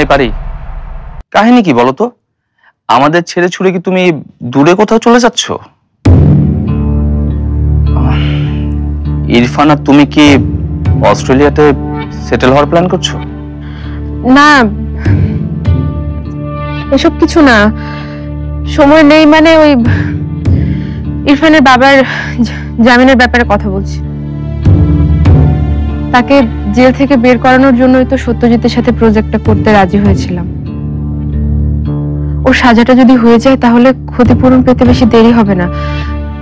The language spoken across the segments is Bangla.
আমি পারি। কাহিনী কি বলো তো? আমাদের ছেড়ে ছুড়ে কি তুমি দূরে কোথাও চলে যাচ্ছ? ইরফান আর তুমি কি অস্ট্রেলিয়াতে সেটেল হওয়ার প্ল্যান করছো? না, এসব কিছু না। সময় নেই মানে ওই ইরফানের বাবার জামিনের ব্যাপারে কথা বলছি। তাকে জেল থেকে বের করানোর জন্যই তো সত্যজিতের সাথে প্রজেক্টটা করতে রাজি হয়েছিলাম। ওর সাজাটা যদি হয়ে যায় তাহলে ক্ষতিপূরণ পেতে বেশি দেরি হবে না।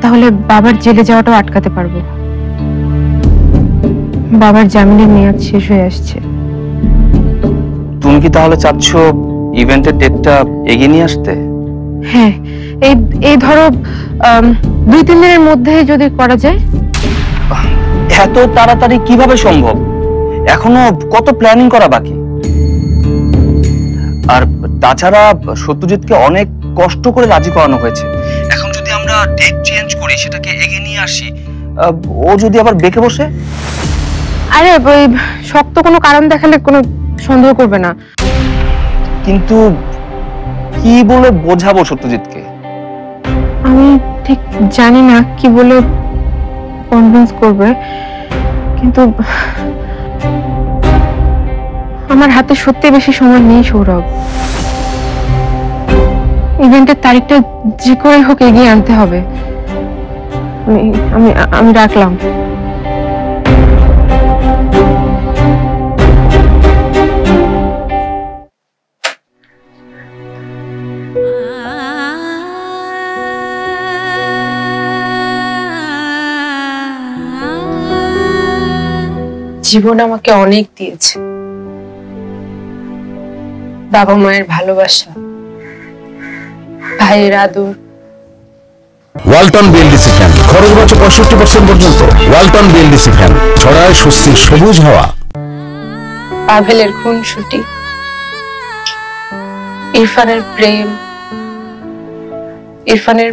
তাহলে বাবার জেলে যাওয়াটাও আটকাতে পারবো। বাবার জামিনের মেয়াদ শেষ হয়ে আসছে। তুমি কি তাহলে চাচ্ছ ইভেন্টের ডেটটা এগিয়ে নিয়ে আসতে? হ্যাঁ, এই ধরো 2-3 দিনের মধ্যে যদি করা যায়। এত তাড়াতাড়ি কিভাবে সম্ভব? এখনো কত প্ল্যানিং করা বাকি। আর তাছাড়া সত্যজিৎকে অনেক কষ্ট করে রাজি করানো হয়েছে। এখন যদি আমরা ডেট চেঞ্জ করি, সেটাকে এগিয়ে নিয়ে আসি, ও যদি আবার বেঁকে বসে? আরে ওই শক্ত কোনো কারণ দেখালে কোনো সন্দেহ করবে না। কিন্তু কি বলে বোঝাবো সত্যজিৎকে? আমি ঠিক জানি না কি বলে কনভিন্স করবে, কিন্তু আমার হাতে সত্যি বেশি সময় নেই সৌরভ। ইভেন্টের তারিখটা যে করে হোক এগিয়ে আনতে হবে। আমি রাখলাম। জীবন আমাকে অনেক দিয়েছে। বাবা মায়ের ভালোবাসা, ভাইয়ের আদর। ওয়ালটন বিএলডিসি ফ্যান খরচ বাঁচে 65% পর্যন্ত। ওয়ালটন বিএলডিসি ফ্যান ছড়ায় স্বস্তির সবুজ হাওয়া। পাভেলের খুনসুটি, ইরফানের প্রেম, ইরফানের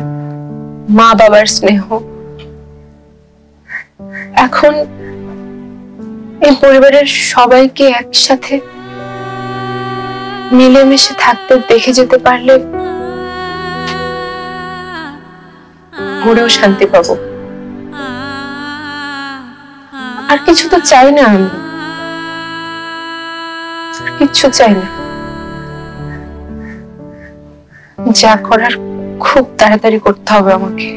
মা বাবার স্নেহ। এখন এই পরিবারের সবাইকে একসাথে মিলেমিশে থাকতে দেখে যেতে পারলে মনেও শান্তি পাবো। আর কিছু তো চাই না, আমি কিচ্ছু চাই না। যা করার খুব তাড়াতাড়ি করতে হবে আমাকে।